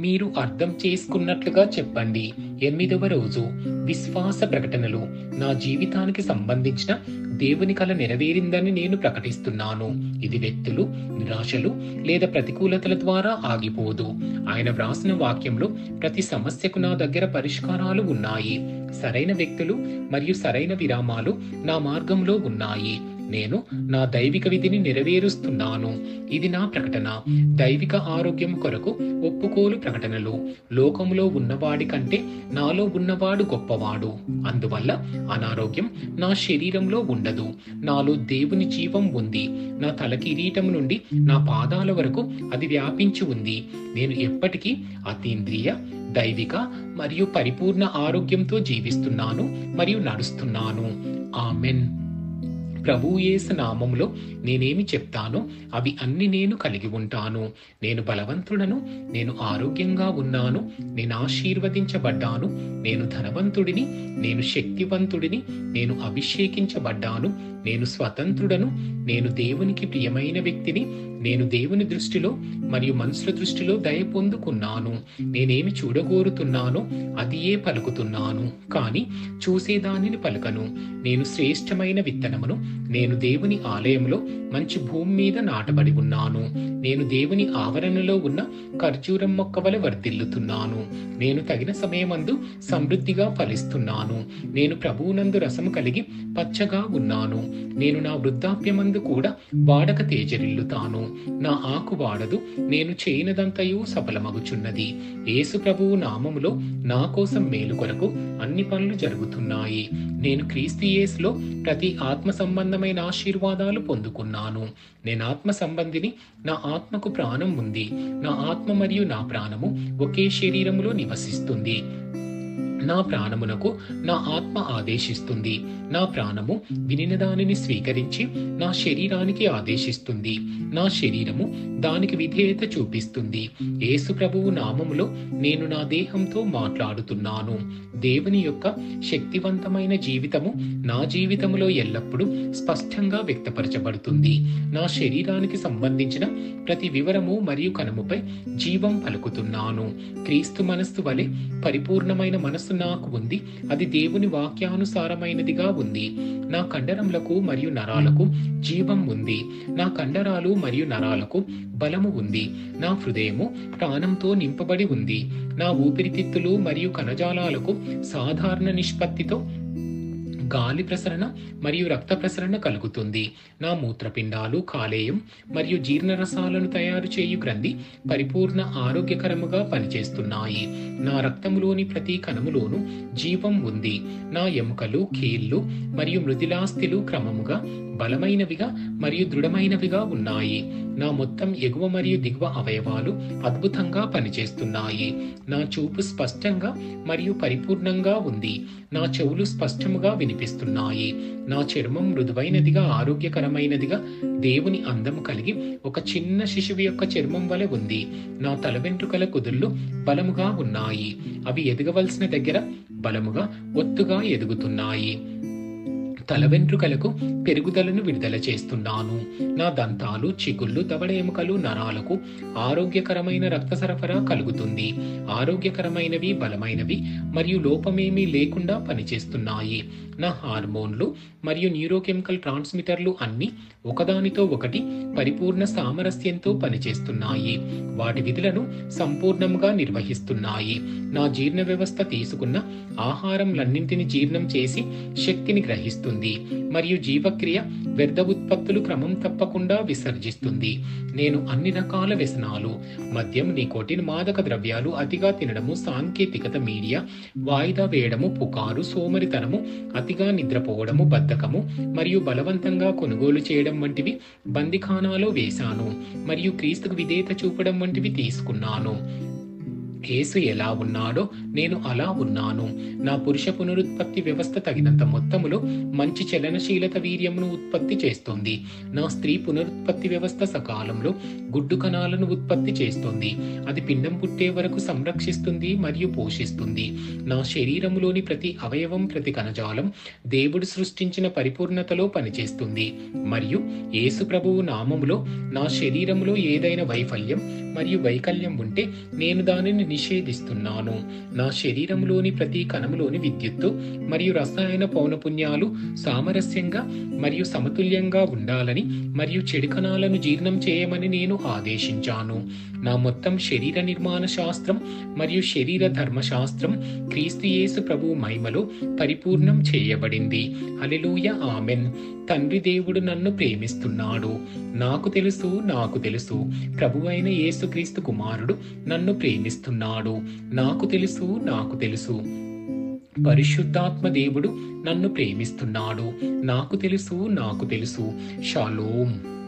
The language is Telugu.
మీరు అర్థం చేసుకున్నట్లుగా చెప్పండి. 8వ రోజు విశ్వాస ప్రకటనలు. నా జీవితానికి సంబంధించిన దేవుని కల నెరవేరిందని నేను ప్రకటిస్తున్నాను. ఇది వ్యక్తులు, నిరాశలు లేదా ప్రతికూలతల ద్వారా ఆగిపోదు. ఆయన వ్రాసిన వాక్యంలో ప్రతి సమస్యకు నా దగ్గర పరిష్కారాలు ఉన్నాయి. సరైన వ్యక్తులు మరియు సరైన విరామాలు నా మార్గంలో ఉన్నాయి. నేను నా దైవిక విధిని నెరవేరుస్తున్నాను. ఇది నా ప్రకటన. దైవిక ఆరోగ్యం కొరకు ఒప్పుకోలు ప్రకటనలు. లోకములో ఉన్నవాడి కంటే నాలో ఉన్నవాడు గొప్పవాడు. అందువల్ల అనారోగ్యం నా శరీరంలో ఉండదు. నాలో దేవుని జీవం ఉంది. నా తల కిరీటం నుండి నా పాదాల వరకు అది వ్యాపించి ఉంది. నేను ఎప్పటికీ అతీంద్రియ, దైవిక మరియు పరిపూర్ణ ఆరోగ్యంతో జీవిస్తున్నాను మరియు నడుస్తున్నాను. ఆమెన్. ప్రభువు యేసు నామములో నేనేమి చెప్తానో అవి అన్ని నేను కలిగి ఉంటాను. నేను బలవంతుడను, నేను ఆరోగ్యంగా ఉన్నాను, నేను ఆశీర్వదించబడ్డాను, నేను ధనవంతుడిని, నేను శక్తివంతుడిని, నేను అభిషేకించబడ్డాను, నేను స్వతంత్రుడను, నేను దేవునికి ప్రియమైన వ్యక్తిని, నేను దేవుని దృష్టిలో మరియు మనుషుల దృష్టిలో దయ పొందుకున్నాను. నేనేమి చూడగోరుతున్నానో అదియే పలుకుతున్నాను, కానీ చూసేదానిని పలుకను. నేను శ్రేష్టమైన విత్తనమును. నేను దేవుని ఆలయంలో మంచి భూమి మీద నాటబడి ఉన్నాను. నేను దేవుని ఆవరణలో ఉన్న ఖర్జూరం మొక్క వలె వర్ధిల్లుతున్నాను. నేను తగిన సమయమందు సమృద్ధిగా ఫలిస్తున్నాను. నేను ప్రభువునందు రసము కలిగి పచ్చగా ఉన్నాను. నేను నా వృద్ధాప్యమందు కూడా వాడక తేజరిల్లుతాను. నా ఆకు వాడదు. నేను చేయనదంతయు సఫలమగుచున్నది. యేసు ప్రభువు నామములో నా కోసం మేలు కొరకు అన్ని పనులు జరుగుతున్నాయి. నేను క్రీస్తు యేసులో ప్రతి ఆత్మ సంబంధమైన ఆశీర్వాదాలు పొందుకున్నాను. నేను ఆత్మ సంబంధిని. నా ఆత్మకు ప్రాణం ఉంది. నా ఆత్మ మరియు నా ప్రాణము ఒకే శరీరములో నివసిస్తుంది. నా ప్రాణమునకు నా ఆత్మ ఆదేశిస్తుంది. నా ప్రాణము వినిన దానిని స్వీకరించి నా శరీరానికి ఆదేశిస్తుంది. నా శరీరము దానికి విధేయత చూపిస్తుంది. యేసు ప్రభువు నామములో నేను నా దేహంతో మాట్లాడుతున్నాను. దేవుని యొక్క శక్తివంతమైన జీవితము నా జీవితములో ఎల్లప్పుడూ స్పష్టంగా వ్యక్తపరచబడుతుంది. నా శరీరానికి సంబంధించిన ప్రతి వివరము మరియు కనుముపై జీవం పలుకుతున్నాను. క్రీస్తు మనస్సు వలె పరిపూర్ణమైన మనస్సు నాకు ఉంది. అది దేవుని వాక్యానుసారమైనదిగా ఉంది. నా కండరములకు మరియు నరాలకు జీవం ఉంది. నా కండరాలు మరియు నరాలకు బలము ఉంది. నా హృదయము ప్రాణంతో నింపబడి ఉంది. నా ఊపిరితిత్తులు మరియు కణజాలాలకు సాధారణ నిష్పత్తితో గాలి ప్రసరణ మరియు రక్త ప్రసరణ కలుగుతుంది. నా మూత్రపిండాలు, కాలేయం మరియు జీర్ణరసాలను తయారు చేయు గ్రంథి పరిపూర్ణ ఆరోగ్యకరముగా పనిచేస్తున్నాయి. నా రక్తములోని ప్రతి కణములోనూ జీవం ఉంది. నా ఎముకలు, కీళ్లు మరియు మృదులాస్థిలు క్రమముగా బలమైనవిగా మరియు దృఢమైనవిగా ఉన్నాయి. నా మొత్తం ఎగువ మరియు దిగువ అవయవాలు అద్భుతంగా పనిచేస్తున్నాయి. నా చూపు స్పష్టంగా మరియు పరిపూర్ణంగా ఉంది. నా చెవులు స్పష్టముగా వినిపిస్తున్నాయి. నా చర్మం మృదువైనదిగా, ఆరోగ్యకరమైనదిగా, దేవుని అందము కలిగి ఒక చిన్న శిశువు యొక్క చర్మం వలె ఉంది. నా తల వెంట్రుకల కుదుళ్ళు బలముగా ఉన్నాయి. అవి ఎదగవలసిన దగ్గర బలముగా, ఒత్తుగా ఎదుగుతున్నాయి. తల వెంట్రుకలకు పెరుగుదలను విడుదల చేస్తున్నాను. నా దంతాలు, చిగుళ్ళు, దవడ ఎముకలు, నరాలకు ఆరోగ్యకరమైన రక్త సరఫరా కలుగుతుంది. ఆరోగ్యకరమైనవి, బలమైనవి మరియు లోపమేమీ లేకుండా పనిచేస్తున్నాయి. నా హార్మోన్లు మరియు న్యూరోకెమికల్ ట్రాన్స్మిటర్లు అన్ని ఒకదానితో ఒకటి పరిపూర్ణ సామరస్యంతో పనిచేస్తున్నాయి. వాటి విధులను సంపూర్ణంగా నిర్వహిస్తున్నాయి. నా జీర్ణ వ్యవస్థ తీసుకున్న ఆహారంలన్నింటినీ జీర్ణం చేసి శక్తిని గ్రహిస్తుంది మరియు జీవక్రియ వ్యర్థ ఉత్పత్తులు క్రమం తప్పకుండా విసర్జిస్తుంది. నేను అన్ని రకాల వ్యసనాలు, మద్యం, నికోటిన్, మాదక ద్రవ్యాలు, అతిగా తినడము, సాంకేతికత, మీడియా, వాయిదా వేయడము, పుకారు, సోమరితనము, అతిగా నిద్రపోవడము, బద్ధకము మరియు బలవంతంగా కొనుగోలు చేయడం వంటివి బందిఖానాలో వేశాను మరియు క్రీస్తుకు విధేయత చూపడం వంటివి తీసుకున్నాను. యేసు ఎలా ఉన్నాడో నేను అలా ఉన్నాను. నా పురుష పునరుత్పత్తి వ్యవస్థ తగినంత మొత్తములో మంచి చలనశీలత వీర్యమును ఉత్పత్తి చేస్తుంది. నా స్త్రీ పునరుత్పత్తి వ్యవస్థ సకాలంలో గుడ్డు కణాలను ఉత్పత్తి చేస్తుంది. అది పిండం పుట్టే వరకు సంరక్షిస్తుంది మరియు పోషిస్తుంది. నా శరీరములోని ప్రతి అవయవం, ప్రతి కణజాలం దేవుడు సృష్టించిన పరిపూర్ణతలో పనిచేస్తుంది. మరియు యేసు ప్రభువు నామములో నా శరీరములో ఏదైనా వైఫల్యం మరియు వైకల్యం ఉంటే నేను దానిని నిషేధిస్తున్నాను. నా శరీరంలోని ప్రతి కణములోని విద్యుత్తు మరియు రసాయన పౌనపున్యాలు సామరస్యంగా మరియు సమతుల్యంగా ఉండాలని మరియు చెడు కణాలను జీర్ణం చేయమని నేను ఆదేశించాను. నా మొత్తం శరీర నిర్మాణ శాస్త్రం మరియు శరీర ధర్మశాస్త్రం క్రీస్తు యేసు ప్రభువు మహిమలో పరిపూర్ణం చేయబడింది. హల్లెలూయా, ఆమెన్. తండ్రి దేవుడు నన్ను ప్రేమిస్తున్నాడు. నాకు తెలుసు ప్రభువైన యేసుక్రీస్తు కుమారుడు నన్ను ప్రేమిస్తున్నాడు. నాకు తెలుసు పరిశుద్ధాత్మ దేవుడు నన్ను ప్రేమిస్తున్నాడు. నాకు తెలుసు. షాలోమ్.